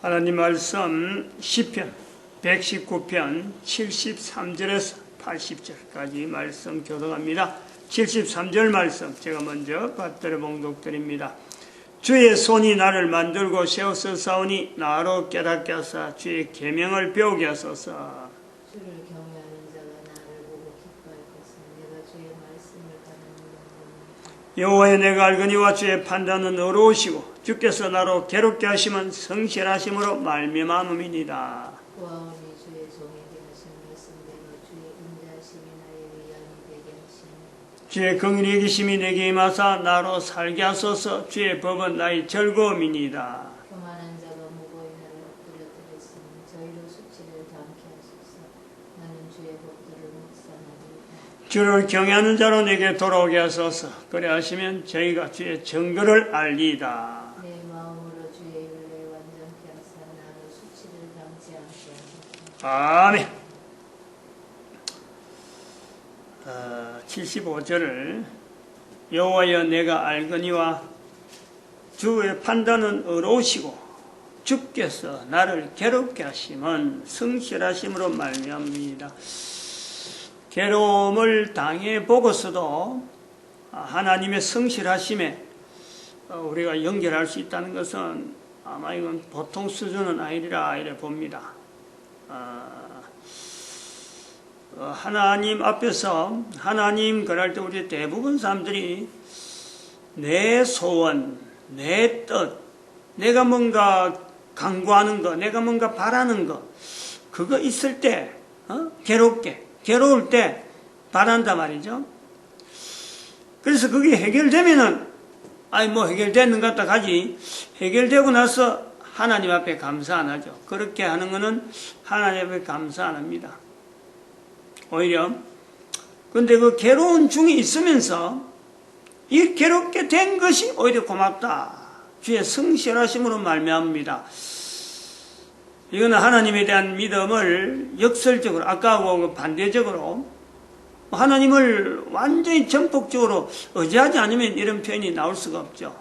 하나님 말씀 시편 119편 73절에서 80절까지 말씀 교독합니다. 73절 말씀 제가 먼저 받들어 봉독드립니다. 주의 손이 나를 만들고 세우셨사오니 나로 깨닫게 하사 주의 계명을 배우게 하소서. 주를 경외하는 자가 나를 보고 기뻐할 것은 내가 주의 말씀을 가르치는 여호와의 내가 알거니와 주의 판단은 의로우시고 주께서 나로 괴롭게 하시면 성실하심으로 말미암음이니이다. 보아오니 주의 종에게 하신 말씀대로 주의 인자하심이 나의 위안이 되게 하시니 주의 긍휼히 여기심이 내게 임하사 나로 살게 하소서. 주의 법은 나의 즐거움이니이다. 교만한 자가 무고히 나를 엎드려뜨렸으니 저희로 수치를 담게 하소서. 나는 주의 법도를 묵상하리이다. 주를 경외하는 자로 내게 돌아오게 하소서. 그래 하시면 저희가 주의 증거를 알리이다. 내 마음으로 주의 율례 완전케 하사 나로 수치를 담지 않게 하소서. 아멘. 75절을 여호와여 내가 알거니와 주의 판단은 의로우시고 주께서 나를 괴롭게 하심은 성실하심으로 말미암습니다. 괴로움을 당해 보고서도 하나님의 성실하심에 우리가 연결할 수 있다는 것은 아마 이건 보통 수준은 아니리라 이래 봅니다. 하나님 앞에서 하나님 그럴 때 우리 대부분 사람들이 내 소원, 내 뜻, 내가 뭔가 강구하는 거, 내가 뭔가 바라는 거, 그거 있을 때 괴로울 때 바란단 말이죠. 그래서 그게 해결되면은 해결되는 것 같다 가지, 해결되고 나서 하나님 앞에 감사 안 하죠. 그렇게 하는 거는 하나님 앞에 감사 안 합니다. 오히려 근데 그 괴로운 중에 있으면서 이 괴롭게 된 것이 오히려 고맙다. 주의 성실하심으로 말미암습니다. 이거는 하나님에 대한 믿음을 역설적으로 아까하고 반대적으로 하나님을 완전히 전폭적으로 의지하지 않으면 이런 표현이 나올 수가 없죠.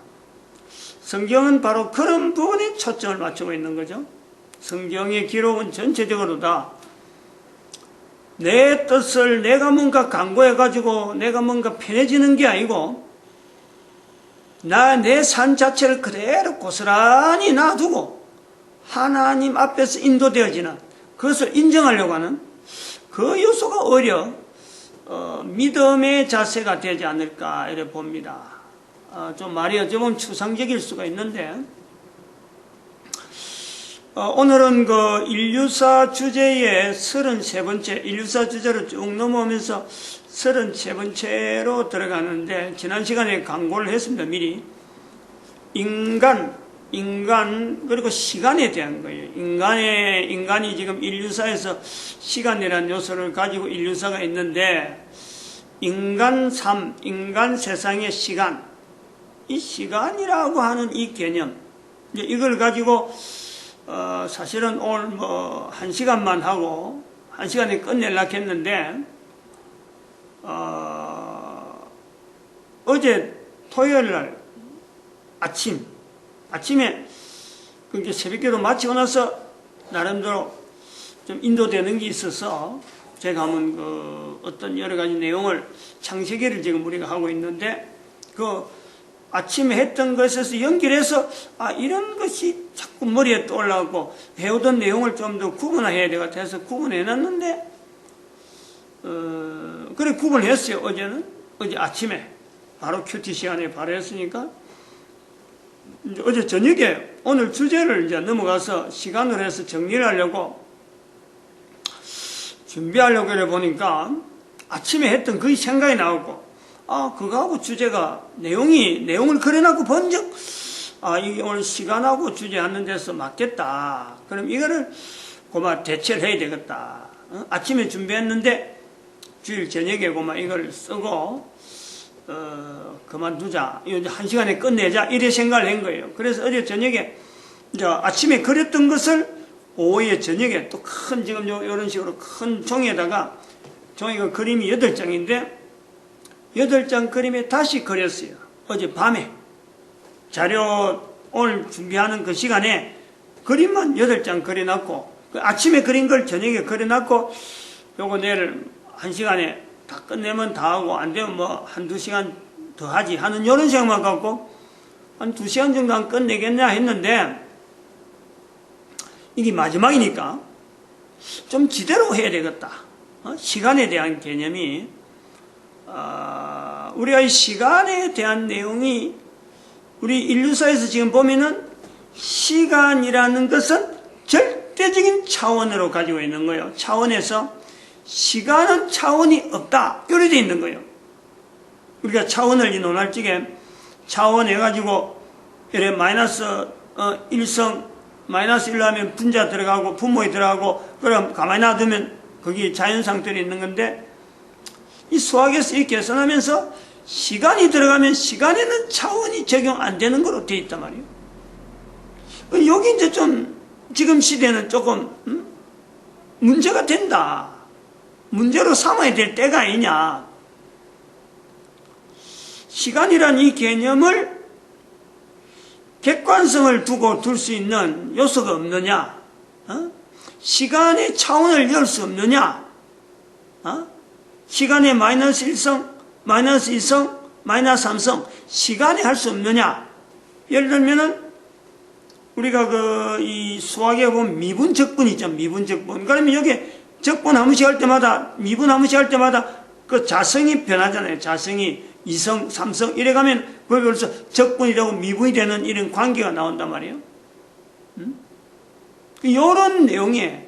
성경은 바로 그런 부분에 초점을 맞추고 있는 거죠. 성경의 기록은 전체적으로 다 내 뜻을 내가 뭔가 강구해가지고 내가 뭔가 편해지는 게 아니고 내 삶 자체를 그대로 고스란히 놔두고 하나님 앞에서 인도되어지는 그것을 인정하려고 하는 그 요소가 오히려 믿음의 자세가 되지 않을까 이렇게 봅니다. 좀 말이 어쩌면 추상적일 수가 있는데 오늘은 그 인류사 주제의 33번째 인류사 주제로 쭉 넘어오면서 33번째로 들어가는데 지난 시간에 강구를 했습니다. 미리 인간 그리고 시간에 대한 거예요. 인간이 지금 인류사에서 시간이라는 요소를 가지고 인류사가 있는데 인간 삶, 인간 세상의 시간, 이 시간이라고 하는 이 개념, 이걸 가지고 사실은 오늘 1시간만 하고 1시간에 끝내려고 했는데 어제 토요일 날 아침에 그게 새벽기도 마치고 나서 나름대로 좀 인도되는 게 있어서 제가 한번 어떤 여러 가지 내용을 창세기를 지금 우리가 하고 있는데 아침에 했던 것에서 연결해서 이런 것이 자꾸 머리에 떠올라고 해오던 내용을 좀 더 구분해야 될 것 같아서 구분해놨는데 그래 구분했어요. 어제 아침에 바로 큐티 시간에 바로 했으니까 이제 어제 저녁에 오늘 주제를 이제 넘어가서 시간으로 해서 정리를 하려고 준비하려고 해보니까 아침에 했던 그 생각이 나오고 그거하고 주제가 내용을 그려놓고 본 적 이게 오늘 시간하고 주제 하는 데서 맞겠다. 그럼 이거를 대체를 해야 되겠다. 아침에 준비했는데 주일 저녁에 이걸 쓰고 그만두자. 이거 1시간에 끝내자. 이래 생각을 한 거예요. 그래서 어제 저녁에 이제 아침에 그렸던 것을 오후에 저녁에 또 큰 지금 이런 식으로 큰 종이가 그림이 8장인데 8장 그림에 다시 그렸어요. 어제 밤에 자료 오늘 준비하는 그 시간에 그림만 8장 그려놨고, 아침에 그린 걸 저녁에 그려놨고, 요거 내일 1시간에 다 끝내면 다 하고, 안 되면 뭐 한두 시간 더 하지 하는 요런 생각만 갖고, 한 2시간 정도 안 끝내겠냐 했는데, 이게 마지막이니까, 좀 지대로 해야 되겠다. 시간에 대한 개념이, 우리가 이 시간에 대한 내용이, 우리 인류사에서 지금 보면은, 시간이라는 것은 절대적인 차원으로 가지고 있는 거예요. 차원에서 시간은 차원이 없다. 이렇게 되어 있는 거예요. 우리가 차원을 논할 적에 차원 해가지고 이래 마이너스 1성 마이너스 1로 하면 분자 들어가고 분모에 들어가고 그럼 가만히 놔두면 거기 자연상들이 있는 건데 이 수학에서 이 계산하면서 시간이 들어가면 시간에는 차원이 적용 안 되는 거로 되어 있단 말이에요. 여기 이제 좀 지금 시대는 조금 문제가 된다. 문제로 삼아야 될 때가 아니냐. 시간이란 이 개념을 객관성을 두고 둘 수 있는 요소가 없느냐? 시간의 차원을 열 수 없느냐? 시간의 마이너스 1성, 마이너스 2성, 마이너스 3성, 시간에 할 수 없느냐? 예를 들면은, 우리가 이 수학에 보면 미분 적분 있죠. 미분 적분. 그러면 여기 적분 한 번씩 할 때마다, 미분 한 번씩 할 때마다 그 자성이 변하잖아요. 자성이 2성, 3성 이래 가면 거기서 적분이 되고 미분이 되는 이런 관계가 나온단 말이에요. 이런 내용에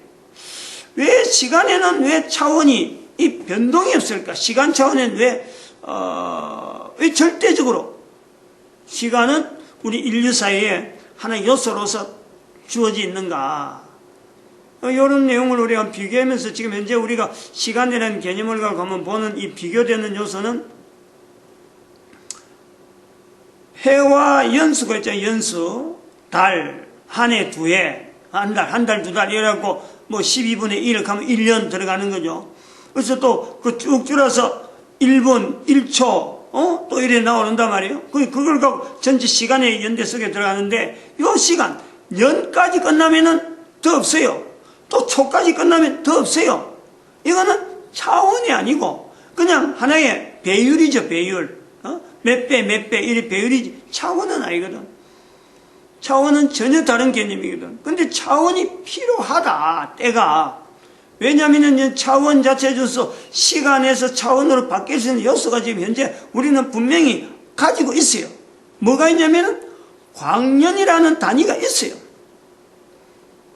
왜 시간에는 왜 차원이 이 변동이 없을까? 시간 차원에는 왜 절대적으로 시간은 우리 인류 사이에 하나의 요소로서 주어져 있는가? 이런 내용을 우리가 비교하면서 지금 현재 우리가 시간이라는 개념을 갖고 한번 보는 이 비교되는 요소는 해와 연수가 있잖아요. 연수, 달, 한 해, 두 해, 한 달, 두 달, 이래갖고 뭐 12분의 1 하면 1년 들어가는 거죠. 그래서 또 그 쭉 줄여서 1분, 1초, 또 이래 나오는단 말이에요. 그걸 갖고 전체 시간의 연대 속에 들어가는데, 요 시간, 년까지 끝나면은 더 없어요. 또 초까지 끝나면 더 없어요. 이거는 차원이 아니고, 그냥 하나의 배율이죠, 배율. 몇 배, 이래 배율이지. 차원은 아니거든. 차원은 전혀 다른 개념이거든. 근데 차원이 필요하다, 때가. 왜냐하면 차원 자체에 줘서 시간에서 차원으로 바뀔 수 있는 요소가 지금 현재 우리는 분명히 가지고 있어요. 뭐가 있냐면 광년이라는 단위가 있어요.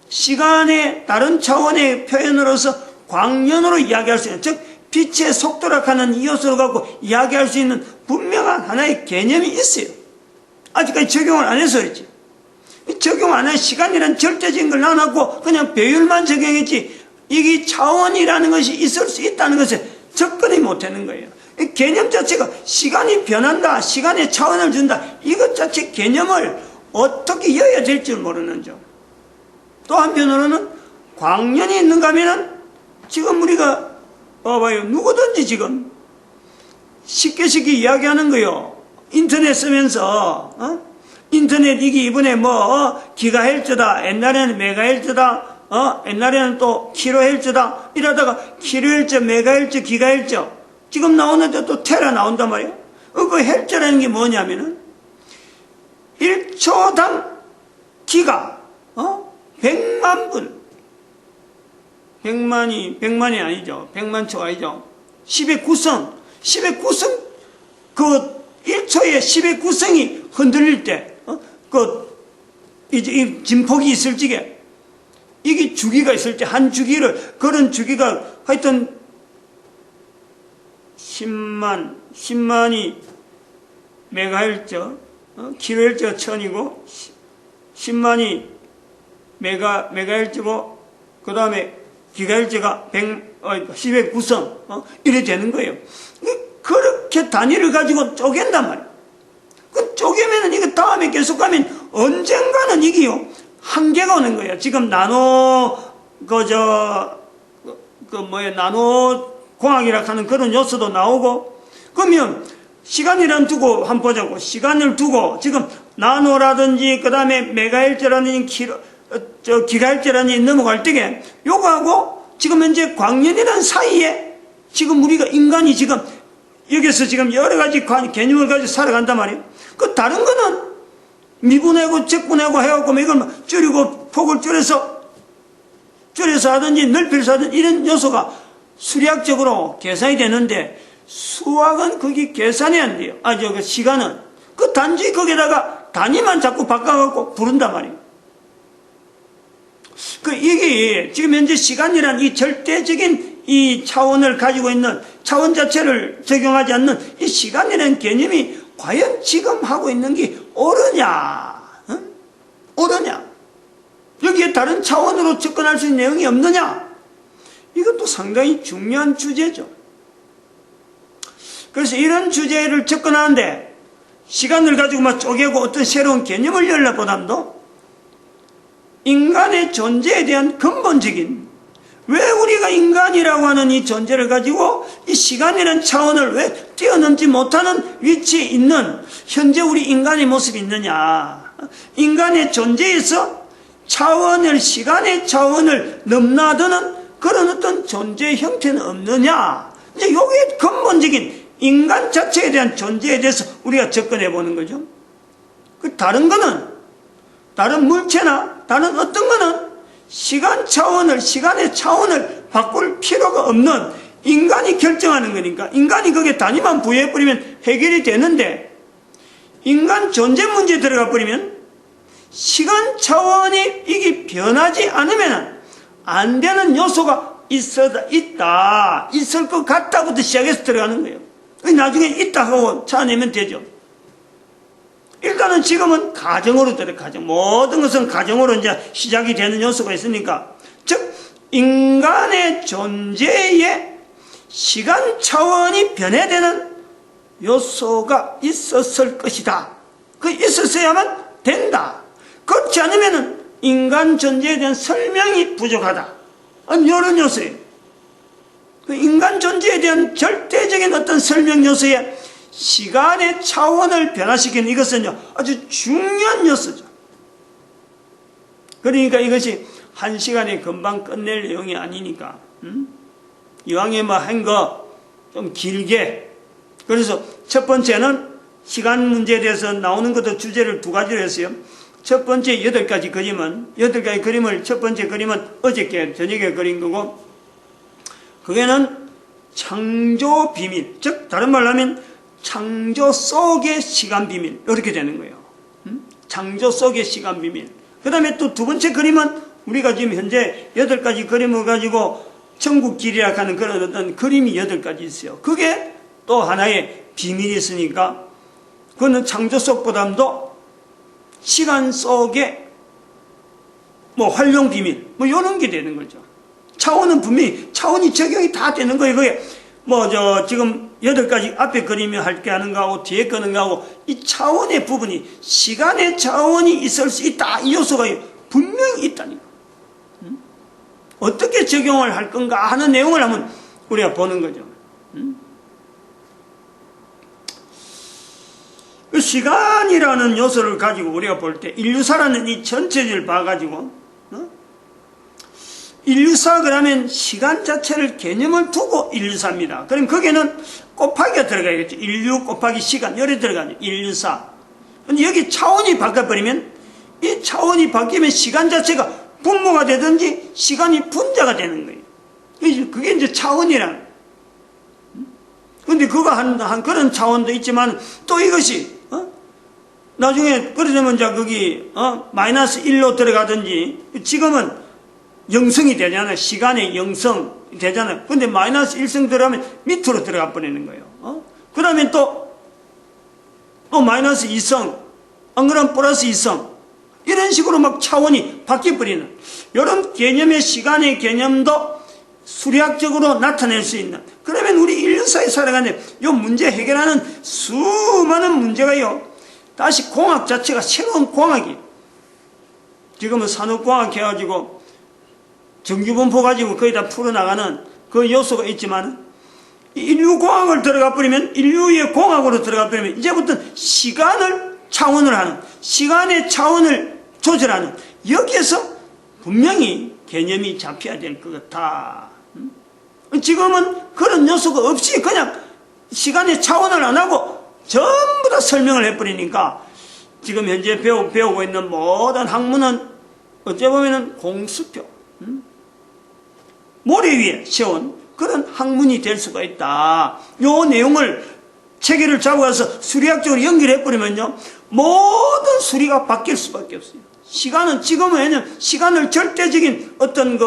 시간의 다른 차원의 표현으로서 광년으로 이야기할 수 있는, 즉 빛의 속도라 하는 이 요소를 갖고 이야기할 수 있는 분명한 하나의 개념이 있어요. 아직까지 적용을 안 해서 그렇지. 적용 안 해. 시간이란 절대적인 걸 안 하고 그냥 배율만 적용했지. 이게 차원이라는 것이 있을 수 있다는 것을 접근이 못하는 거예요. 이 개념 자체가 시간이 변한다, 시간의 차원을 준다, 이것 자체 개념을 어떻게 여야 될 줄 모르는 점. 또 한편으로는 광년이 있는가 하면은 지금 우리가 봐봐요. 누구든지 지금 쉽게 이야기하는 거요. 인터넷 쓰면서 인터넷 이게 이번에 기가헬츠다, 옛날에는 메가헬츠다, 옛날에는 또 킬로헬츠다 이러다가 킬로헬츠, 메가헬츠, 기가헬츠 지금 나오는데 또 테라 나온단 말이에요. 그 헬츠라는 게 뭐냐면은 1초당 기가 100만 분, 100만이 아니죠. 100만 초가 아니죠. 10의 9성 그 1초에 10의 9성이 흔들릴 때 이 진폭이 있을 적에 이게 주기가 있을 때 한 주기를, 그런 주기가 하여튼 10만이 메가헬츠, 킬로헬츠가 1000이고 10만이 메가헬츠고 그 다음에 기가헬츠가 10의 9성 이래 되는 거예요. 그렇게 단위를 가지고 쪼갠단 말이에요. 그 쪼개면은 이거 다음에 계속 가면 언젠가는 이게요 한계가 오는 거예요. 지금 나노 나노 공학이라 하는 그런 요소도 나오고, 그러면 시간이란 두고 한번 보자고. 시간을 두고 지금 나노라든지 그 다음에 메가헬츠라든지 기가일제라니 넘어갈 때게 요거하고 지금 현재 광년이라는 사이에 지금 우리가 인간이 지금 여기서 지금 여러 가지 개념을 가지고 살아간단 말이에요. 그 다른 거는 미분하고 적분하고 해갖고 뭐 이걸 줄이고 폭을 줄여서 하든지 넓혀서 하든지 이런 요소가 수리학적으로 계산이 되는데 수학은 그게 계산이 안 돼요. 그 시간은. 그 단지 거기다가 단위만 자꾸 바꿔갖고 부른단 말이에요. 이게 지금 현재 시간이란 이 절대적인 이 차원을 가지고 있는 차원 자체를 적용하지 않는 이 시간이라는 개념이 과연 지금 하고 있는 게 옳으냐? 응? 옳으냐? 여기에 다른 차원으로 접근할 수 있는 내용이 없느냐? 이것도 상당히 중요한 주제죠. 그래서 이런 주제를 접근하는데 시간을 가지고 막 쪼개고 어떤 새로운 개념을 열려보담도 인간의 존재에 대한 근본적인 왜 우리가 인간이라고 하는 이 존재를 가지고 이 시간이라는 차원을 왜 뛰어넘지 못하는 위치에 있는 현재 우리 인간의 모습이 있느냐. 인간의 존재에서 시간의 차원을 넘나드는 그런 어떤 존재 형태는 없느냐. 이제 요게 근본적인 인간 자체에 대한 존재에 대해서 우리가 접근해 보는 거죠. 다른 거는, 다른 물체나 다른 어떤 거는 시간의 차원을 바꿀 필요가 없는 인간이 결정하는 거니까 인간이 거기에 단위만 부여해버리면 해결이 되는데 인간 존재 문제에 들어가 버리면 시간 차원이 이게 변하지 않으면 안 되는 요소가 있을 것 같다부터 시작해서 들어가는 거예요. 나중에 있다 하고 찾아내면 되죠. 일단은 지금은 가정으로 들어가죠. 모든 것은 가정으로 이제 시작이 되는 요소가 있으니까. 즉, 인간의 존재에 시간 차원이 변해되는 요소가 있었을 것이다. 있었어야만 된다. 그렇지 않으면 인간 존재에 대한 설명이 부족하다. 이런 요소예요. 인간 존재에 대한 절대적인 어떤 설명 요소에 시간의 차원을 변화시키는 이것은요, 아주 중요한 요소죠. 그러니까 이것이 한 시간에 금방 끝낼 내용이 아니니까, 이왕에 한 거 좀 길게. 그래서 첫 번째는 시간 문제에 대해서 나오는 것도 주제를 두 가지로 했어요. 첫 번째 8가지 그림을 첫 번째 그림은 어저께 저녁에 그린 거고, 그게는 창조 비밀, 즉 다른 말로 하면 창조 속의 시간 비밀, 이렇게 되는 거예요. 창조 속의 시간 비밀. 그 다음에 또 두 번째 그림은 우리가 지금 현재 8가지 그림을 가지고 천국 길이라고 하는 그런 어떤 그림이 8가지 있어요. 그게 또 하나의 비밀이 있으니까 그거는 창조 속보다도 시간 속의 활용 비밀, 이런 게 되는 거죠. 차원은 분명히 차원이 적용이 다 되는 거예요. 그게 지금 8가지 앞에 그림이 할게 하는 거하고 뒤에 거는 거하고 이 차원의 부분이 시간의 차원이 있을 수 있다. 이 요소가 분명히 있다니까. 어떻게 적용을 할 건가 하는 내용을 한번 우리가 보는 거죠. 그 시간이라는 요소를 가지고 우리가 볼 때 인류사라는 이 전체를 봐가지고 인류사 그러면 시간 자체를 개념을 두고 인류사입니다. 그럼 거기에는 곱하기가 들어가야겠죠. 인류 곱하기 시간 이렇게 들어가죠. 인류사. 근데 여기 차원이 바꿔버리면 이 차원이 바뀌면 시간 자체가 분모가 되든지 시간이 분자가 되는 거예요. 그게 이제 차원이란. 근데 그거 한 그런 차원도 있지만 또 이것이 나중에 그러려면 거기 마이너스 1로 들어가든지 지금은 영성이 되잖아요. 시간의 영성 되잖아요. 근데 마이너스 1성 들어가면 밑으로 들어가 버리는 거예요. 그러면 또 마이너스 2성, 안 그러면 플러스 2성. 이런 식으로 막 차원이 바뀌어버리는 이런 개념의 시간의 개념도 수리학적으로 나타낼 수 있는. 그러면 우리 인류사에 살아가는 이 문제 해결하는 수많은 문제가요. 다시 공학 자체가 새로운 공학이. 지금은 산업공학 해가지고 정규분포 가지고 거의 다 풀어나가는 그 요소가 있지만 인류공학을 들어가 버리면 인류의 공학으로 들어가 버리면 이제부터 시간을 차원을 하는 시간의 차원을 조절하는 여기에서 분명히 개념이 잡혀야 될 것 같아. 지금은 그런 요소가 없이 그냥 시간의 차원을 안 하고 전부 다 설명을 해버리니까 지금 현재 배우고 있는 모든 학문은 어째 보면은 공수표, 모래 위에 세운 그런 학문이 될 수가 있다. 요 내용을 체계를 잡아서 수리학적으로 연결해버리면요, 모든 수리가 바뀔 수밖에 없어요. 시간은 지금은 시간을 절대적인 어떤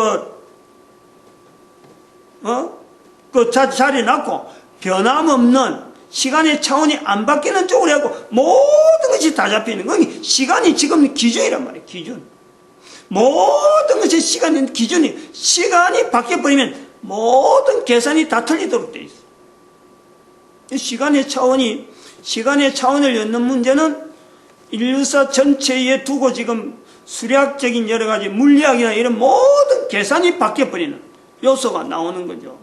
그 자리에 놨고 변함없는 시간의 차원이 안 바뀌는 쪽으로 하고 모든 것이 다 잡히는 거기 시간이 지금 기준이란 말이에요. 기준. 모든 것이 시간의 기준이 시간이 바뀌어버리면 모든 계산이 다 틀리도록 돼 있어. 시간의 차원을 엮는 문제는 인류사 전체에 두고 지금 수리학적인 여러 가지 물리학이나 이런 모든 계산이 바뀌어버리는 요소가 나오는 거죠.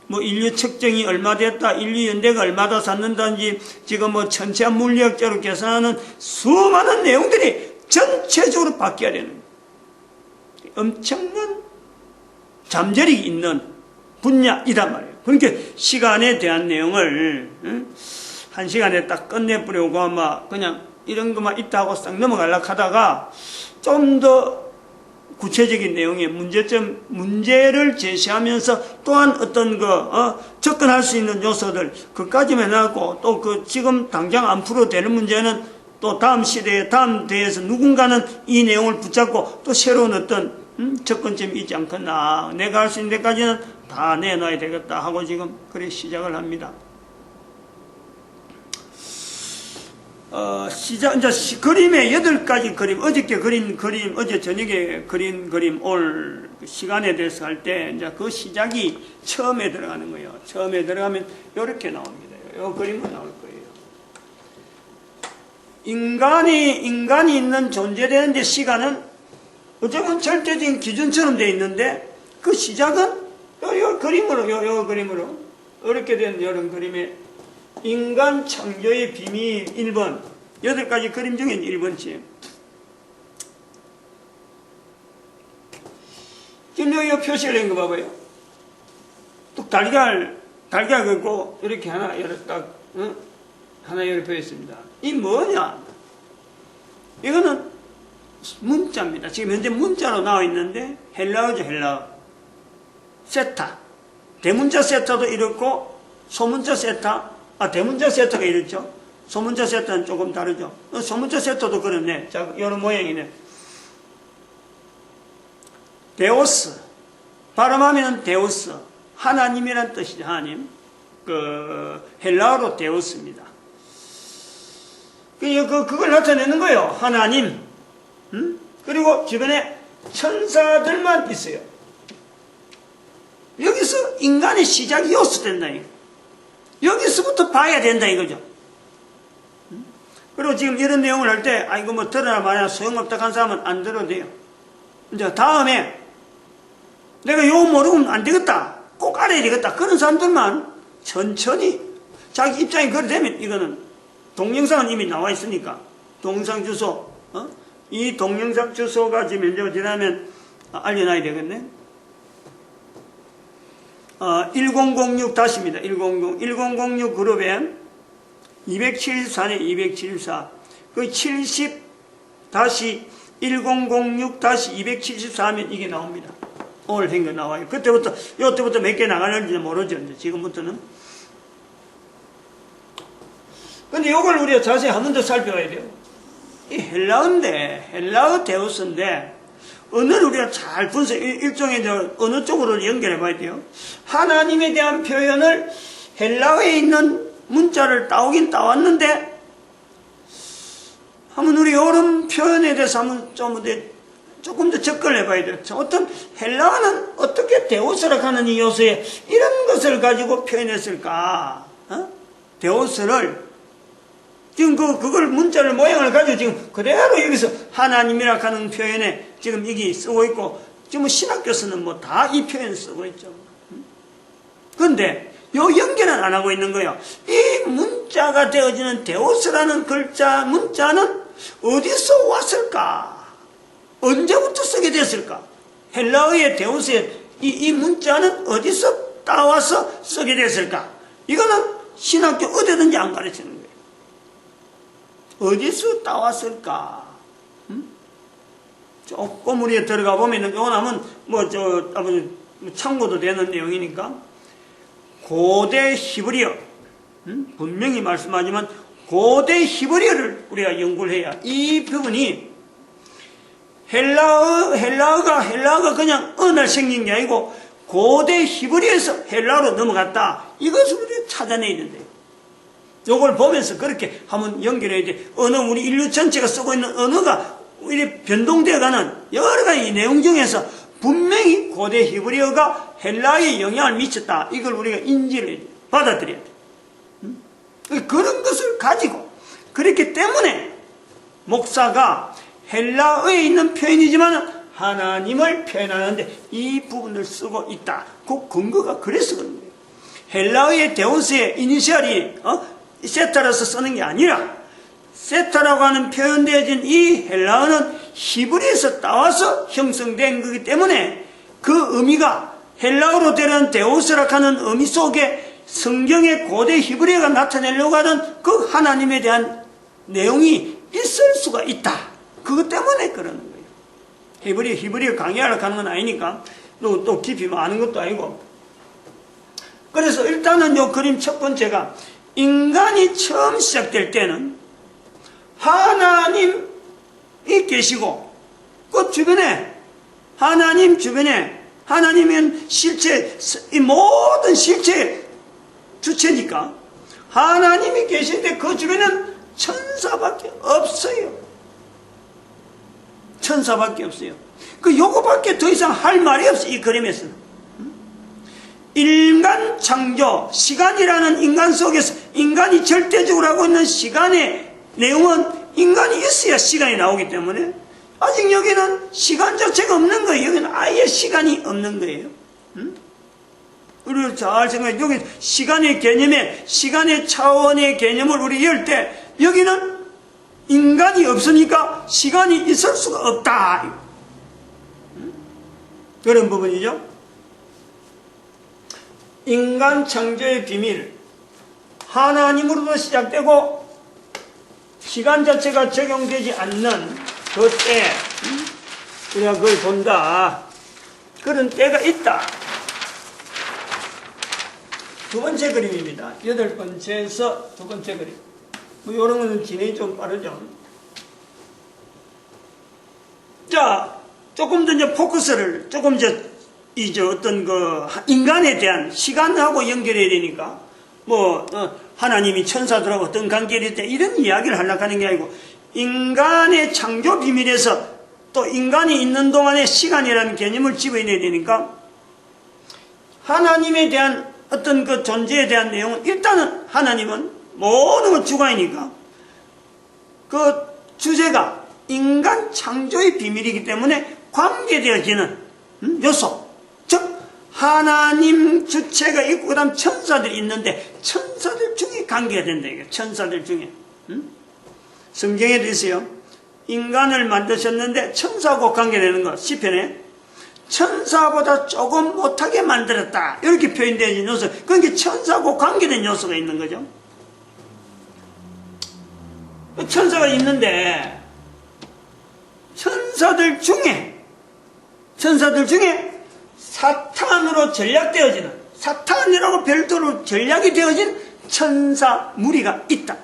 뭐 인류 측정이 얼마 됐다, 인류 연대가 얼마다 쌓는다든지 지금 뭐 천체 물리학적으로 계산하는 수많은 내용들이 전체적으로 바뀌어야 되는 거예요. 엄청난 잠재력이 있는 분야이단 말이에요. 그러니까 시간에 대한 내용을 한 시간에 딱 끝내버리고 아마 그냥 이런 것만 있다 하고 싹 넘어가려고 하다가 좀 더 구체적인 내용의 문제를 제시하면서 또한 어떤 접근할 수 있는 요소들, 그까지만 해갖고 또 지금 당장 안 풀어도 되는 문제는 또 다음 시대에, 다음 대에서 누군가는 이 내용을 붙잡고 또 새로운 어떤 접근점이 있지 않겠나. 내가 할 수 있는 데까지는 다 내놔야 되겠다 하고 지금 그래 시작을 합니다. 이제 그림의 8가지 그림, 어저께 그린 그림, 어제 저녁에 그린 그림, 올 시간에 대해서 할 때, 이제 그 시작이 처음에 들어가는 거예요. 처음에 들어가면 이렇게 나옵니다. 이 그림은 나올 거예요. 인간이 있는 존재되는데 시간은 어쩌면 절대적인 기준처럼 되어 있는데, 그 시작은 요 그림으로, 이렇게 된 이런 그림에 인간 창조의 비밀 1번, 8가지 그림 중에 1번째. 지금 여기 표시를 낸 거 봐봐요. 또 달걀 긋고 이렇게 하나 이렇게 보였습니다. 이 뭐냐? 이거는 문자입니다. 지금 현재 문자로 나와 있는데 헬라어죠, 헬라어. 세타. 대문자 세타도 이렇고 소문자 세타. 대문자 세타가 이렇죠. 소문자 세타는 조금 다르죠. 소문자 세타도 그렇네. 자, 이런 모양이네. 데오스. 발음하면 데오스. 하나님이란 뜻이죠, 하나님. 헬라어로 데오스입니다. 그걸 나타내는 거예요. 하나님. 그리고 주변에 천사들만 있어요. 여기서 인간의 시작이 여기서 된다, 이거. 여기서부터 봐야 된다, 이거죠. 그리고 지금 이런 내용을 할 때, 이거 뭐 들어라 마냐 소용없다 한 사람은 안 들어도 돼요. 이제 다음에, 내가 이거 모르면 안 되겠다. 꼭 알아야 되겠다. 그런 사람들만 천천히 자기 입장이 그래 되면 이거는 동영상은 이미 나와 있으니까 동영상 주소, 이 동영상 주소가 지금 현재 어디냐면 알려놔야 되겠네. 1006-입니다. 1006 그룹에 274네, 274. 그 70-1006-274하면 이게 나옵니다. 오늘 한 거 나와요. 요때부터 몇 개 나가는지 모르죠. 이제 지금부터는. 근데 요걸 우리가 자세히 한 번 더 살펴봐야 돼요. 이 헬라어 데우스인데, 언어를 우리가 잘 분석, 일종의 어느 쪽으로 연결해 봐야 돼요. 하나님에 대한 표현을 헬라어에 있는 문자를 따오긴 따왔는데, 한번 우리 이런 표현에 대해서 한번 조금 더 접근을 해봐야 돼요. 어떤 헬라어는 어떻게 데오스라 하는 이 요소에 이런 것을 가지고 표현했을까? 데오스를 지금 그걸 문자를 모양을 가지고 지금 그대로 여기서 하나님이라 하는 표현에 지금 이게 쓰고 있고, 지금 신학교에서는 뭐 다 이 표현 쓰고 있죠. 그런데 요 연결은 안 하고 있는 거예요. 이 문자가 되어지는 데오스라는 문자는 어디서 왔을까? 언제부터 쓰게 됐을까? 헬라어의 데우스의 이 문자는 어디서 따와서 쓰게 됐을까? 이거는 신학교 어디든지 안 가르치는 거예요. 어디서 따왔을까? 조금 우리에 들어가 보면은, 이거 하면 참고도 되는 내용이니까, 고대 히브리어, 분명히 말씀하지만, 고대 히브리어를 우리가 연구를 해야, 이 부분이 헬라어가 그냥 어느 날 생긴 게 아니고, 고대 히브리어에서 헬라어로 넘어갔다. 이것을 우리가 찾아내야 된대요. 요걸 보면서 그렇게 한번 연결해야 돼. 우리 인류 전체가 쓰고 있는 언어가 이렇게 변동되어가는 여러 가지 내용 중에서 분명히 고대 히브리어가 헬라어에 영향을 미쳤다. 이걸 우리가 인지를 해야 돼. 받아들여야 돼. 그런 것을 가지고, 그렇기 때문에 목사가 헬라어에 있는 표현이지만 하나님을 표현하는데 이 부분을 쓰고 있다. 그 근거가 그래서 그런 거예요. 헬라어의 데우스의 이니셜이 세타라서 쓰는 게 아니라, 세타라고 하는 표현되어진 이 헬라어는 히브리에서 따와서 형성된 거기 때문에 그 의미가 헬라어로 되는 데우스라 하는 의미 속에 성경의 고대 히브리어가 나타내려고 하는 그 하나님에 대한 내용이 있을 수가 있다. 그것 때문에 그러는 거예요. 히브리어 강의하러 가는 건 아니니까 또 깊이 아는 것도 아니고. 그래서 일단은 요 그림 첫 번째가, 인간이 처음 시작될 때는 하나님이 계시고, 그 주변에, 하나님 주변에, 하나님은 실체, 이 모든 실체의 주체니까, 하나님이 계신데 그 주변에는 천사밖에 없어요. 천사밖에 없어요. 요거밖에 더 이상 할 말이 없어요. 이 그림에서는. 인간 창조, 시간이라는 인간 속에서 인간이 절대적으로 하고 있는 시간의 내용은 인간이 있어야 시간이 나오기 때문에 아직 여기는 시간 자체가 없는 거예요. 여기는 아예 시간이 없는 거예요. 우리를 잘 생각해. 여기 시간의 개념에, 시간의 차원의 개념을 우리 열 때, 여기는 인간이 없으니까 시간이 있을 수가 없다. 그런 부분이죠. 인간 창조의 비밀, 하나님으로도 시작되고 시간 자체가 적용되지 않는 그때 우리가 그걸 본다. 그런 때가 있다. 두 번째 그림입니다. 8번째에서 두 번째 그림. 이런 거는 진행이 좀 빠르죠. 자, 조금 더 이제 포커스를 조금 이제 어떤 인간에 대한 시간하고 연결해야 되니까, 하나님이 천사들하고 어떤 관계를 있다, 이런 이야기를 하려고 하는 게 아니고, 인간의 창조 비밀에서 또 인간이 있는 동안에 시간이라는 개념을 집어내야 되니까, 하나님에 대한 어떤 그 존재에 대한 내용은, 일단은 하나님은 모든 건 주관이니까 그 주제가 인간 창조의 비밀이기 때문에 관계되어지는 요소, 즉 하나님 주체가 있고 그 다음 천사들이 있는데 천사들 중에 관계가 된다. 이게 천사들 중에. 성경에도 있어요. 인간을 만드셨는데 천사하고 관계되는 거. 시편에 천사보다 조금 못하게 만들었다, 이렇게 표현되어진 요소. 그러니까 천사하고 관계된 요소가 있는 거죠. 천사가 있는데 천사들 중에 사탄으로 전략되어지는, 사탄이라고 별도로 전략이 되어진 천사 무리가 있다.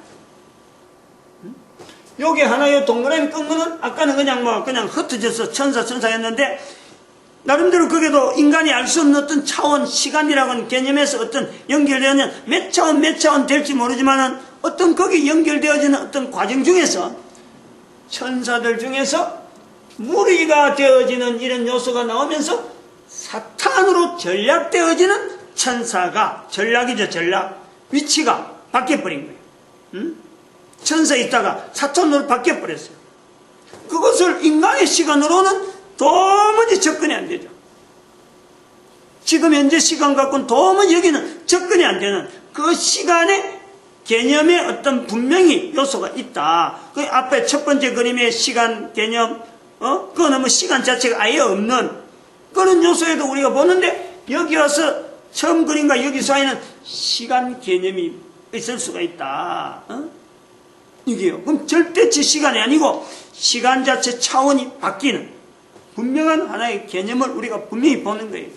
요게 하나의 동그라미 끈 거는 아까는 그냥 흩어져서 천사였는데, 나름대로 그게도 인간이 알 수 없는 어떤 차원, 시간이라고 하는 개념에서 어떤 연결되어지는 몇 차원 될지 모르지만은 어떤 거기 연결되어지는 어떤 과정 중에서 천사들 중에서 무리가 되어지는 이런 요소가 나오면서 사탄으로 전략되어지는 천사가, 전략이죠, 전략. 위치가 바뀌어버린 거예요. 천사에 있다가 사탄으로 바뀌어버렸어요. 그것을 인간의 시간으로는 도무지 접근이 안 되죠. 지금 현재 시간 갖고는 도무지 여기는 접근이 안 되는 그 시간의 개념에 어떤 분명히 요소가 있다. 그 앞에 첫 번째 그림의 시간 개념, 그거는 뭐 시간 자체가 아예 없는 그런 요소에도 우리가 보는데 여기 와서 처음 그림과 여기 사이는 시간 개념이 있을 수가 있다. 이게요. 그럼 절대치 시간이 아니고 시간 자체 차원이 바뀌는 분명한 하나의 개념을 우리가 분명히 보는 거예요.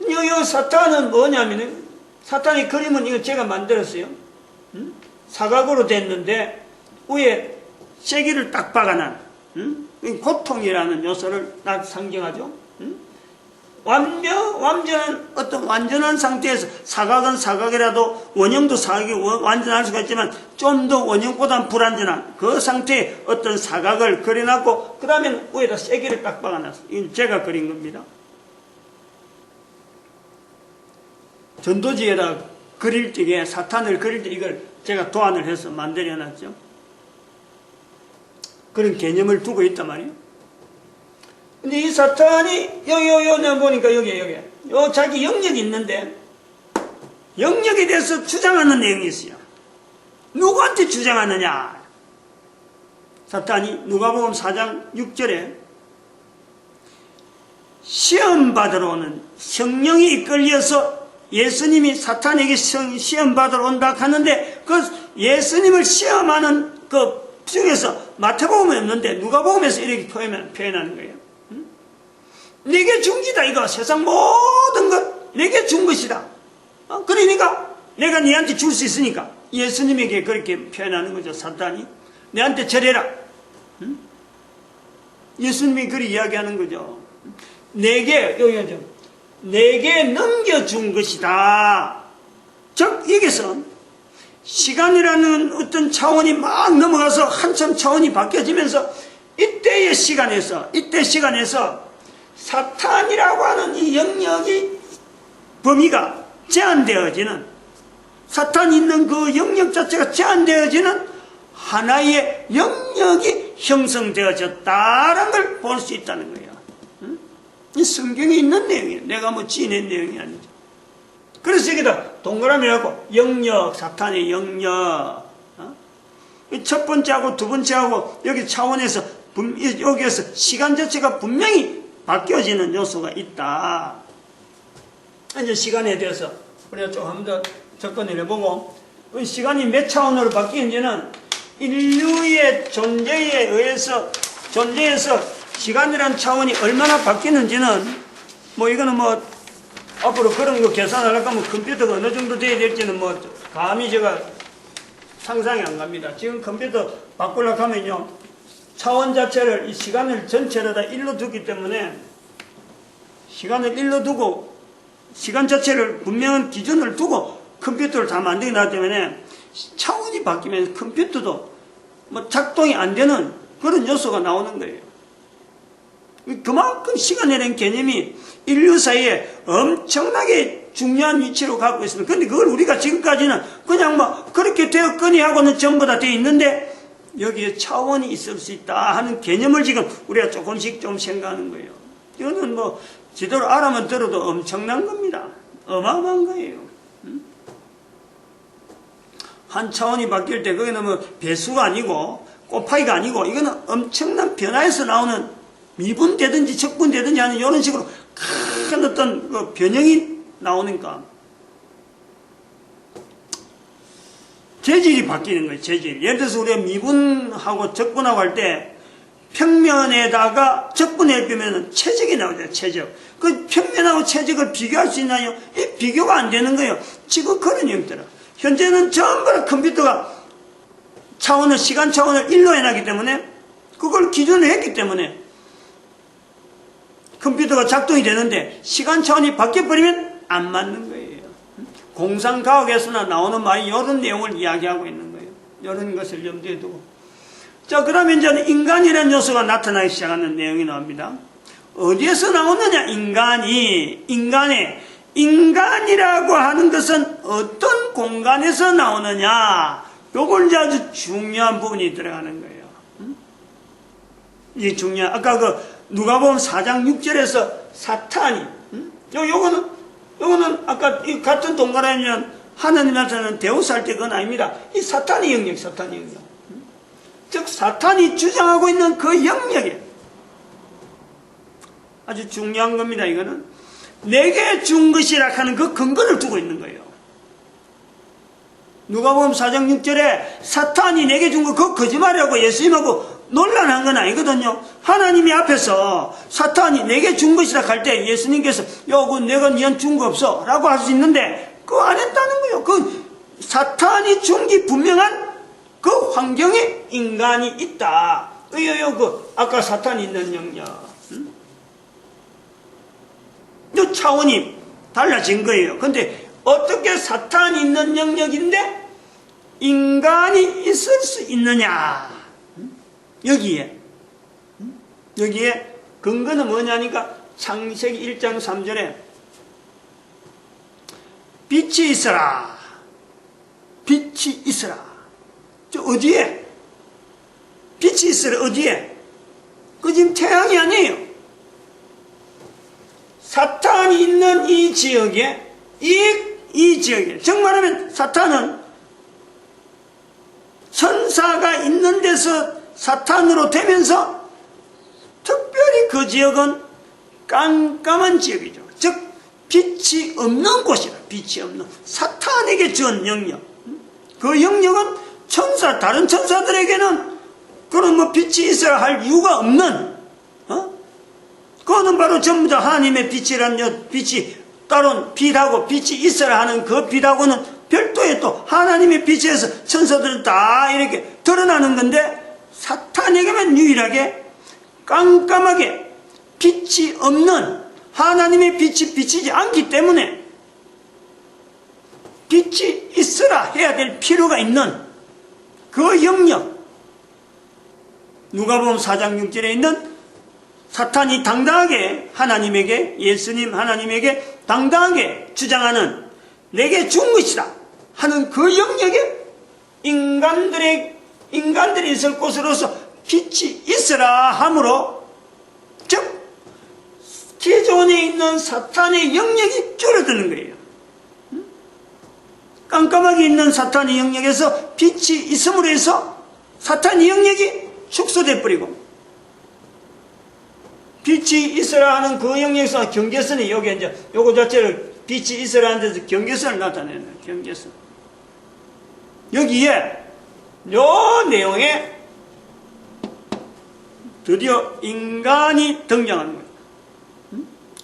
이 사탄은 뭐냐면 사탄의 그림은 이거 제가 만들었어요. 사각으로 됐는데 위에 쐐기를 딱 박아난 고통이라는 요소를 딱 상징하죠. 완전한 상태에서 사각은 사각이라도 원형도 사각이 완전할 수가 있지만 좀 더 원형보다 불완전한 그 상태의 어떤 사각을 그려놨고 그 다음에 위에다 쐐기를 딱 박아놨어요. 이건 제가 그린 겁니다. 전도지에다 그릴 적에 사탄을 그릴 때 이걸 제가 도안을 해서 만들어놨죠. 그런 개념을 두고 있단 말이에요. 근데 이 사탄이 내가 보니까 여기 자기 영역이 있는데 영역에 대해서 주장하는 내용이 있어요. 누구한테 주장하느냐? 사탄이 누가복음 4장 6절에 시험 받으러 오는 성령이 이끌려서 예수님이 사탄에게 시험 받으러 온다 하는데 그 예수님을 시험하는 그 중에서 마태복음에 없는데 누가복음에서 이렇게 표현하는 거예요. 내게 준 기다 이거 세상 모든 것 내게 준 것이다. 그러니까 내가 네한테 줄 수 있으니까 예수님에게 그렇게 표현하는 거죠. 사탄이 내한테 절해라. 예수님이 그렇게 이야기하는 거죠. 내게 넘겨준 것이다. 즉 여기서 시간이라는 어떤 차원이 막 넘어가서 한참 차원이 바뀌어지면서 이때 시간에서 사탄이라고 하는 이 영역이 범위가 제한되어지는 사탄이 있는 그 영역 자체가 제한되어지는 하나의 영역이 형성되어졌다라는 걸 볼 수 있다는 거예요. 이 성경에 있는 내용이에요. 내가 뭐 지낸 내용이 아니죠. 그래서 여기다 동그라미라고 영역, 사탄의 영역. 첫 번째하고 두 번째하고 여기 차원에서 여기에서 시간 자체가 분명히 바뀌어지는 요소가 있다. 이제 시간에 대해서 우리가 좀 한 번 더 접근을 해보고 시간이 몇 차원으로 바뀌는지는 인류의 존재에서 시간이라는 차원이 얼마나 바뀌는지는 뭐 이거는 뭐 앞으로 그런 거 계산하려고 하면 컴퓨터가 어느 정도 돼야 될지는 뭐 감히 제가 상상이 안 갑니다. 지금 컴퓨터 바꾸려고 하면요 차원 자체를 이 시간을 전체를 다 일로 두기 때문에 시간을 일로 두고 시간 자체를 분명한 기준을 두고 컴퓨터를 다 만들어 놨기 때문에 차원이 바뀌면서 컴퓨터도 뭐 작동이 안 되는 그런 요소가 나오는 거예요. 그만큼 시간이라는 개념이 인류 사이에 엄청나게 중요한 위치로 갖고 있습니다. 그런데 그걸 우리가 지금까지는 그냥 뭐 그렇게 되었거니 하고는 전부 다 되어 있는데 여기에 차원이 있을 수 있다 하는 개념을 지금 우리가 조금씩 좀 생각하는 거예요. 이거는 뭐 제대로 알아만 들어도 엄청난 겁니다. 어마어마한 거예요. 한 차원이 바뀔 때 거기는 뭐 배수가 아니고 곱하기가 아니고 이거는 엄청난 변화에서 나오는 미분되든지 적분되든지 하는 이런 식으로 큰 어떤 그 변형이 나오니까 재질이 바뀌는 거예요. 재질. 예를 들어서 우리가 미분하고 적분하고 할 때 평면에다가 적분해 보면 채적이 나오죠. 채적. 그 평면하고 채적을 비교할 수 있나요? 이 비교가 안 되는 거예요. 지금 그런 형태라. 현재는 전부 다 컴퓨터가 차원을 시간 차원을 일로 해놨기 때문에 그걸 기준으로 했기 때문에 컴퓨터가 작동이 되는데 시간 차원이 바뀌어버리면 안 맞는 거예요. 공상과학에서나 나오는 말이 이런 내용을 이야기하고 있는 거예요. 이런 것을 염두에 두고. 자, 그러면 이제 인간이라는 요소가 나타나기 시작하는 내용이 나옵니다. 어디에서 나오느냐? 인간이라고 하는 것은 어떤 공간에서 나오느냐? 요걸 이제 아주 중요한 부분이 들어가는 거예요. 이게 중요한, 아까 그 누가복음 4장 6절에서 사탄이, 요거는 아까 이 같은 동그라미면 하나님한테는 데우스 할 때 그건 아닙니다. 이 사탄의 영역. 즉 사탄이 주장하고 있는 그 영역에 아주 중요한 겁니다. 이거는 내게 준 것이라 하는 그 근거를 두고 있는 거예요. 누가복음 4장 6절에 사탄이 내게 준 거 그거 거짓말이라고 예수님하고 논란한 건 아니거든요. 하나님이 앞에서 사탄이 내게 준 것이라 할 때 예수님께서 그 내가 니한테 준 거 없어 라고 할 수 있는데 그거 안 했다는 거예요. 그 사탄이 준 게 분명한 그 환경에 인간이 있다. 그 아까 사탄이 있는 영역. 이 차원이 달라진 거예요. 근데 어떻게 사탄이 있는 영역인데 인간이 있을 수 있느냐? 여기에 근거는 뭐냐니까 창세기 1장 3절에 빛이 있어라. 빛이 있어라. 저 어디에? 빛이 있어라. 어디에? 그 지금 태양이 아니에요. 사탄이 있는 이 지역에 이 지역에 정말하면 사탄은 천사가 있는 데서 사탄으로 되면서 특별히 그 지역은 깜깜한 지역이죠. 즉 빛이 없는 곳이라. 빛이 없는 사탄에게 준 영역. 그 영역은 다른 천사들에게는 그런 뭐 빛이 있어야 할 이유가 없는 그거는 바로 전부 다 하나님의 빛이란 빛이 따로 빛하고 빛이 있어야 하는 그 빛하고는 별도의 또 하나님의 빛에서 천사들은 다 이렇게 드러나는 건데 사탄에게만 유일하게 깜깜하게 빛이 없는 하나님의 빛이 비치지 않기 때문에 빛이 있어라 해야 될 필요가 있는 그 영역 누가복음 4장 6절에 있는 사탄이 당당하게 하나님에게 예수님 하나님에게 당당하게 주장하는 내게 준 것이다 하는 그 영역에 인간들이 있을 곳으로서 빛이 있으라 함으로 즉 기존에 있는 사탄의 영역이 줄어드는 거예요. 깜깜하게 있는 사탄의 영역에서 빛이 있음으로 해서 사탄의 영역이 축소돼 버리고 빛이 있으라 하는 그 영역에서 경계선이 여기 이제 요거 자체를 빛이 있으라 하는 데서 경계선을 나타내는 거예요. 경계선. 여기에 요 내용에 드디어 인간이 등장하는 거예요.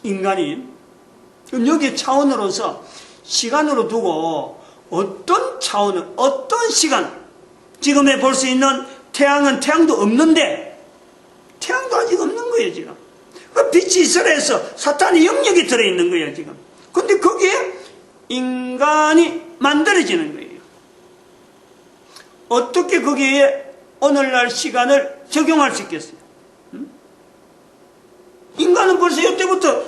인간이. 그럼 여기 차원으로서 시간으로 두고 어떤 차원을 어떤 시간 지금에 볼 수 있는 태양도 없는데 태양도 아직 없는 거예요. 지금 그 빛이 있으라 해서 사탄의 영역이 들어있는 거예요. 지금 근데 거기에 인간이 만들어지는 거예요. 어떻게 거기에 오늘날 시간을 적용할 수 있겠어요? 인간은 벌써 이때부터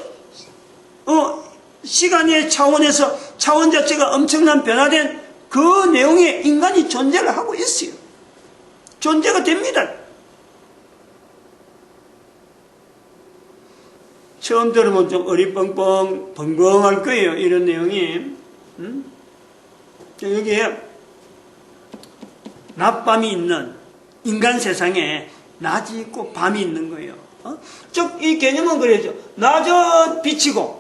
시간의 차원에서 차원 자체가 엄청난 변화된 그 내용에 인간이 존재를 하고 있어요. 존재가 됩니다. 처음 들으면 좀 벙벙할 거예요. 이런 내용이. 여기에 낮밤이 있는 인간 세상에 낮이 있고 밤이 있는 거예요. 즉 이 개념은 그래죠. 낮은 빛이고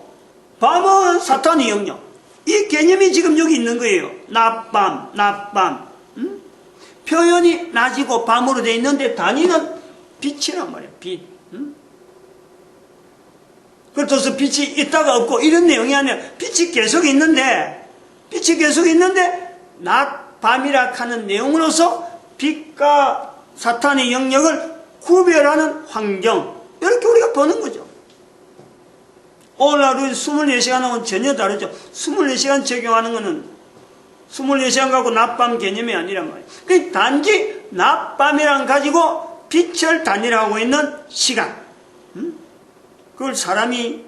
밤은 사탄의 영역. 이 개념이 지금 여기 있는 거예요. 낮밤. 표현이 낮이고 밤으로 되어 있는데 단위는 빛이란 말이에요. 빛. 그래서 빛이 있다가 없고 이런 내용이 아니라 빛이 계속 있는데 낮, 밤이라 하는 내용으로서 빛과 사탄의 영역을 구별하는 환경 이렇게 우리가 보는 거죠. 오늘 하루 24시간하고는 전혀 다르죠. 24시간 적용하는 것은 24시간 갖고 낮밤 개념이 아니란 말이에요. 그러니까 단지 낮밤이랑 가지고 빛을 단위로 하고 있는 시간. 그걸 사람이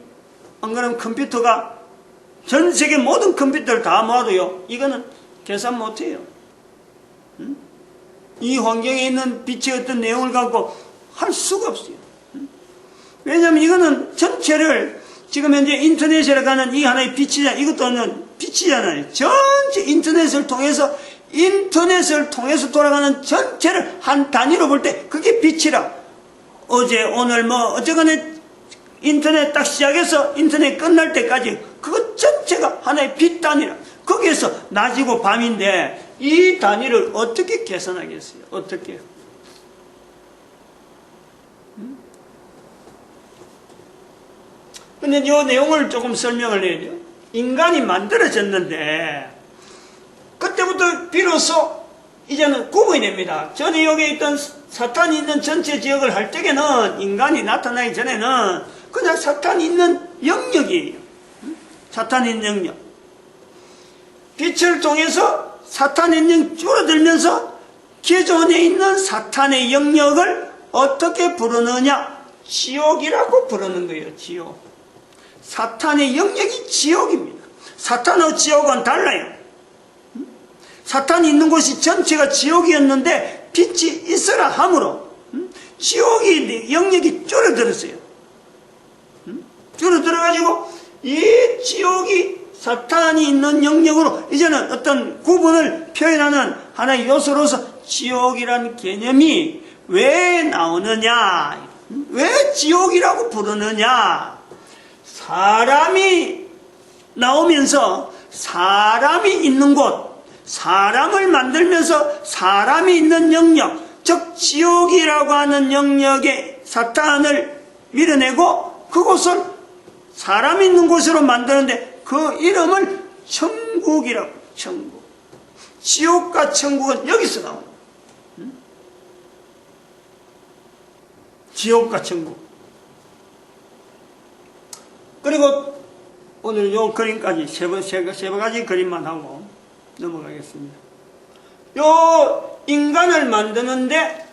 안 그러면 컴퓨터가 전 세계 모든 컴퓨터를 다 모아도요. 이거는 계산 못해요. 이 환경에 있는 빛의 어떤 내용을 갖고 할 수가 없어요. 왜냐하면 이거는 전체를 지금 현재 인터넷에 가는 이 하나의 빛이잖아요. 이것도 빛이잖아요. 전체 인터넷을 통해서 인터넷을 통해서 돌아가는 전체를 한 단위로 볼 때 그게 빛이라. 어제 오늘 뭐 어쨌거나 인터넷 딱 시작해서 인터넷 끝날 때까지 그것 전체가 하나의 빛 단위라. 거기에서 낮이고 밤인데 이 단위를 어떻게 계산하겠어요? 어떻게? 근데 이 내용을 조금 설명을 해야 돼요. 인간이 만들어졌는데 그때부터 비로소 이제는 구분이 됩니다. 전에 여기 있던 사탄이 있는 전체 지역을 할 적에는 인간이 나타나기 전에는 그냥 사탄이 있는 영역이에요. 사탄이 있는 영역. 빛을 통해서 사탄의 영역이 줄어들면서 기존에 있는 사탄의 영역을 어떻게 부르느냐? 지옥이라고 부르는 거예요. 지옥. 사탄의 영역이 지옥입니다. 사탄과 지옥은 달라요. 사탄이 있는 곳이 전체가 지옥이었는데 빛이 있으라 함으로 지옥이 영역이 줄어들었어요. 줄어들어가지고 이 지옥이 사탄이 있는 영역으로 이제는 어떤 구분을 표현하는 하나의 요소로서 지옥이라는 개념이 왜 나오느냐? 왜 지옥이라고 부르느냐? 사람이 나오면서 사람이 있는 곳, 사람을 만들면서 사람이 있는 영역, 즉 지옥이라고 하는 영역에 사탄을 밀어내고 그곳을 사람이 있는 곳으로 만드는데 그 이름을 천국이라고. 천국. 지옥과 천국은 여기서 나옵니다. 지옥과 천국. 그리고 오늘 요 그림까지 세 가지 그림만 하고 넘어가겠습니다. 요 인간을 만드는데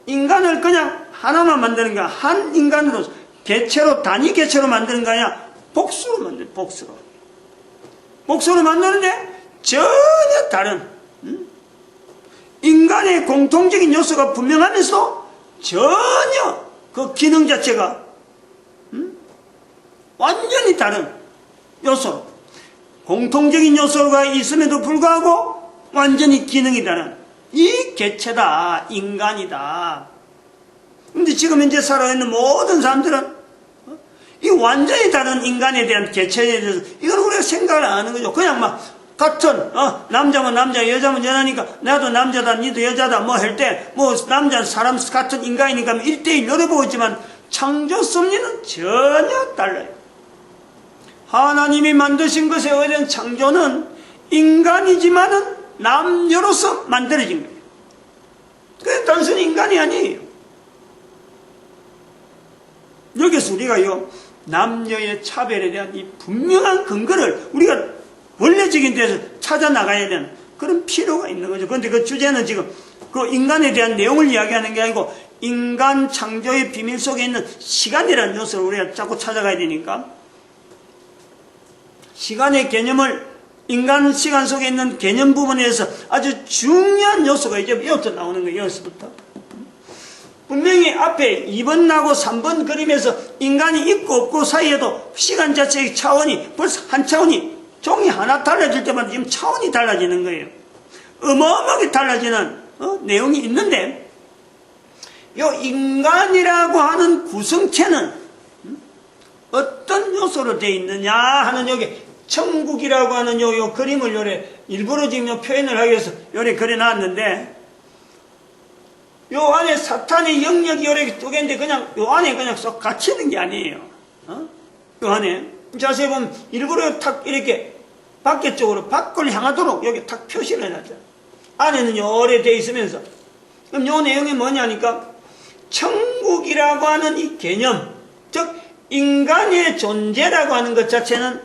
인간을 그냥 하나만 만드는 거야. 한 인간으로 개체로 단위 개체로 만드는 거 아니야. 복수로 만드는 복수로. 복수로 만드는데 전혀 다른 인간의 공통적인 요소가 분명하면서 전혀 그 기능 자체가 완전히 다른 요소, 공통적인 요소가 있음에도 불구하고 완전히 기능이 다른 이 개체다, 인간이다. 근데 지금 현재 살아있는 모든 사람들은 이 완전히 다른 인간에 대한 개체에 대해서 이걸 우리가 생각을 안 하는 거죠. 그냥 막 같은 남자면 남자, 여자면 여자니까 나도 남자다, 니도 여자다 뭐 할 때 뭐 남자 사람 같은 인간이니까 1대1 노려보고 있지만 창조 섭리는 전혀 달라요. 하나님이 만드신 것에 의한 창조는 인간이지만은 남녀로서 만들어진 거예요. 그게 단순히 인간이 아니에요. 여기서 우리가요, 남녀의 차별에 대한 이 분명한 근거를 우리가 원래적인 데서 찾아 나가야 되는 그런 필요가 있는 거죠. 그런데 그 주제는 지금 그 인간에 대한 내용을 이야기하는 게 아니고 인간 창조의 비밀 속에 있는 시간이라는 요소를 우리가 자꾸 찾아가야 되니까 시간의 개념을 인간 시간 속에 있는 개념 부분에서 아주 중요한 요소가 이제 여기서 나오는 거예요. 여기서부터. 분명히 앞에 2번 나고 3번 그림에서 인간이 있고 없고 사이에도 시간 자체의 차원이 벌써 한 차원이 종이 하나 달라질 때마다 지금 차원이 달라지는 거예요. 어마어마하게 달라지는 내용이 있는데 이 인간이라고 하는 구성체는 어떤 요소로 되어 있느냐 하는 여기 천국이라고 하는 요 그림을 요래 일부러 지금 요 표현을 하기 위해서 요래 그려놨는데 요 안에 사탄의 영역이 요래 두 개인데 그냥 요 안에 그냥 쏙 갇히는 게 아니에요. 요 안에 자세히 보면 일부러 탁 이렇게 밖에 쪽으로 밖을 향하도록 여기 탁 표시를 해놨죠. 안에는 요래 되어 있으면서 그럼 요 내용이 뭐냐니까 천국이라고 하는 이 개념, 즉 인간의 존재라고 하는 것 자체는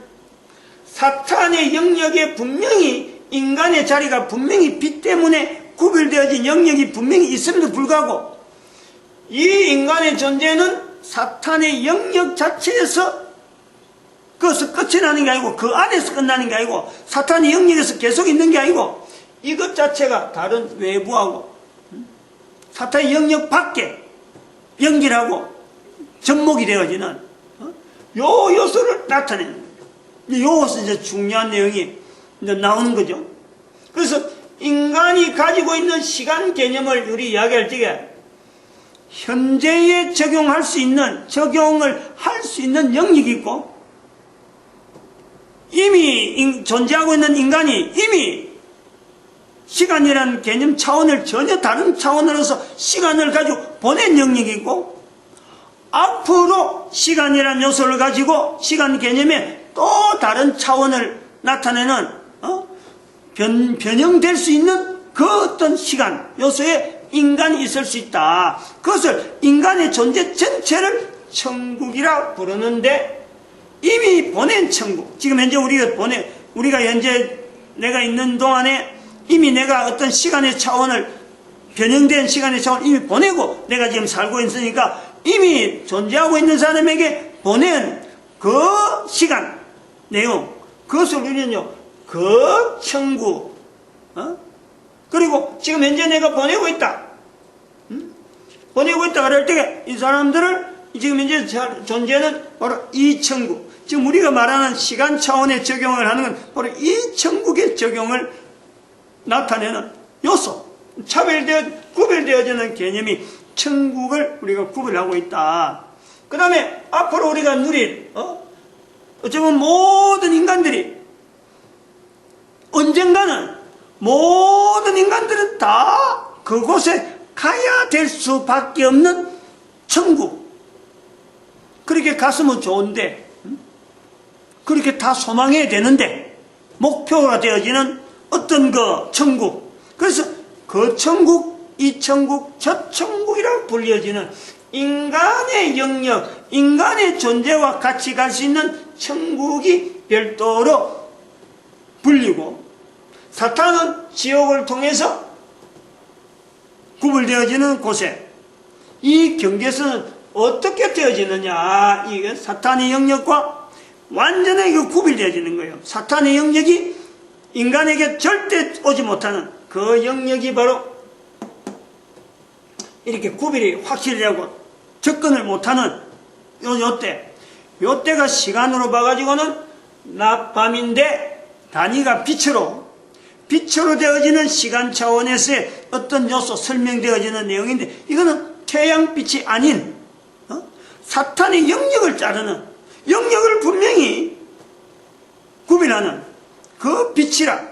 사탄의 영역에 분명히 인간의 자리가 분명히 빛 때문에 구별되어진 영역이 분명히 있음에도 불구하고 이 인간의 존재는 사탄의 영역 자체에서 그것을 끝이 나는 게 아니고 그 안에서 끝나는 게 아니고 사탄의 영역에서 계속 있는 게 아니고 이것 자체가 다른 외부하고 사탄의 영역 밖에 연결하고 접목이 되어지는 요 요소를 나타내는 거예요. 요것은 이제 중요한 내용이 이제 나오는 거죠. 그래서 인간이 가지고 있는 시간 개념을 우리 이야기할 적에 현재에 적용을 할 수 있는 영역이 있고, 이미 존재하고 있는 인간이 이미 시간이라는 개념 차원을 전혀 다른 차원으로서 시간을 가지고 보낸 영역이 있고, 앞으로 시간이라는 요소를 가지고 시간 개념에 또 다른 차원을 나타내는 변형될 수 있는 그 어떤 시간 요소에 인간이 있을 수 있다. 그것을 인간의 존재 전체를 천국이라 부르는데, 이미 보낸 천국, 지금 현재 우리가 현재 내가 있는 동안에 이미 내가 어떤 시간의 차원을, 변형된 시간의 차원을 이미 보내고 내가 지금 살고 있으니까, 이미 존재하고 있는 사람에게 보낸 그 시간 내용, 그것을 우리는요 그 천국, 그리고 지금 현재 내가 보내고 있다, 보내고 있다 그럴 때 이 사람들을 지금 현재 존재는 바로 이 천국, 지금 우리가 말하는 시간 차원의 적용을 하는 건 바로 이 천국의 적용을 나타내는 요소, 구별되어지는 개념이 천국을 우리가 구별하고 있다. 그 다음에 앞으로 우리가 누릴 어쩌면 모든 인간들이 언젠가는, 모든 인간들은 다 그곳에 가야 될 수밖에 없는 천국, 그렇게 갔으면 좋은데, 그렇게 다 소망해야 되는데, 목표가 되어지는 어떤 그 천국, 그래서 그 천국, 이 천국, 저 천국이라고 불려지는 인간의 영역, 인간의 존재와 같이 갈 수 있는 천국이 별도로 불리고, 사탄은 지옥을 통해서 구분되어지는 곳에 이 경계선은 어떻게 되어지느냐, 이게 사탄의 영역과 완전히 구별되어지는 거예요. 사탄의 영역이 인간에게 절대 오지 못하는 그 영역이 바로 이렇게 구별이 확실히 하고 접근을 못하는 요때가 시간으로 봐가지고는 낮 밤인데, 단위가 빛으로 되어지는 시간 차원에서의 어떤 요소 설명되어지는 내용인데, 이거는 태양빛이 아닌 사탄의 영역을 자르는, 영역을 분명히 구별하는 그 빛이라.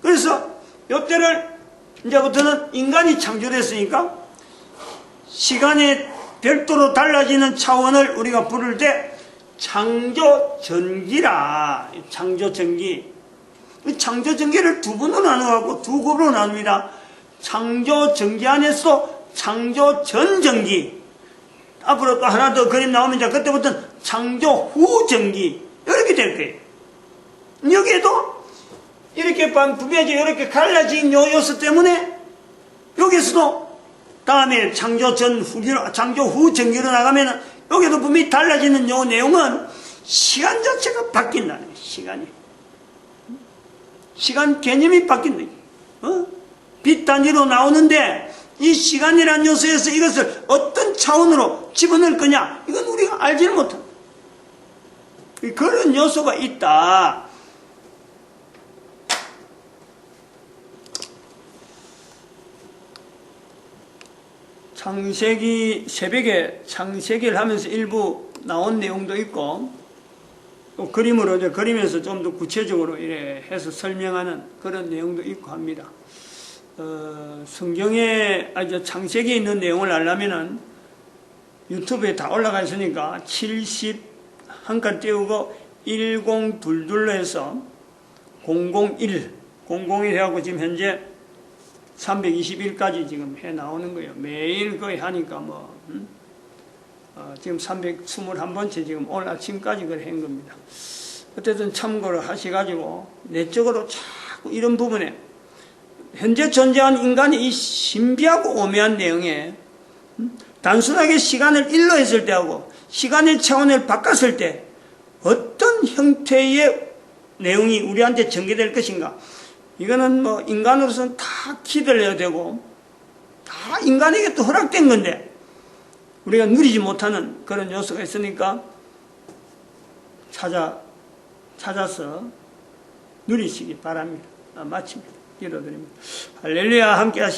그래서 요때를 이제부터는 인간이 창조됐으니까 시간에 별도로 달라지는 차원을 우리가 부를 때 창조전기라. 창조전기. 창조전기를 두 분으로 나누고 두 그룹으로 나눕니다. 창조전기 안에서 창조전전기, 앞으로 또 하나 더 그림 나오면 이제 그때부터는 창조후전기, 이렇게 될 거예요. 여기에도 이렇게 분명히 이렇게 갈라진 요 요소 때문에 여기서도 다음에 창조후 전기로 나가면 여기도 분명히 달라지는 요 내용은 시간 자체가 바뀐다는 거예요. 시간 개념이 바뀐다. 빛 단위로 나오는데 이 시간이라는 요소에서 이것을 어떤 차원으로 집어넣을 거냐, 이건 우리가 알지를 못한다. 그런 요소가 있다. 창세기, 새벽에 창세기를 하면서 일부 나온 내용도 있고, 또 그림에서 좀 더 구체적으로 이래 해서 설명하는 그런 내용도 있고 합니다. 성경에, 창세기에 있는 내용을 알려면은 유튜브에 다 올라가 있으니까 70 한 칸 띄우고 1022로 해서 001 해갖고 지금 현재 321까지 지금 해 나오는 거예요. 매일 거의 하니까 지금 321번째 지금 오늘 아침까지 그걸 한 겁니다. 어쨌든 참고를 하셔가지고 내적으로 자꾸 이런 부분에 현재 존재하는 인간의 이 신비하고 오묘한 내용에 단순하게 시간을 일로 했을 때하고 시간의 차원을 바꿨을 때 어떤 형태의 내용이 우리한테 전개될 것인가, 이거는 인간으로서는 다 기대를 해야 되고 다 인간에게 또 허락된 건데 우리가 누리지 못하는 그런 요소가 있으니까 찾아서 누리시기 바랍니다. 마칩니다. 기도드립니다. 할렐루야. 함께 하시면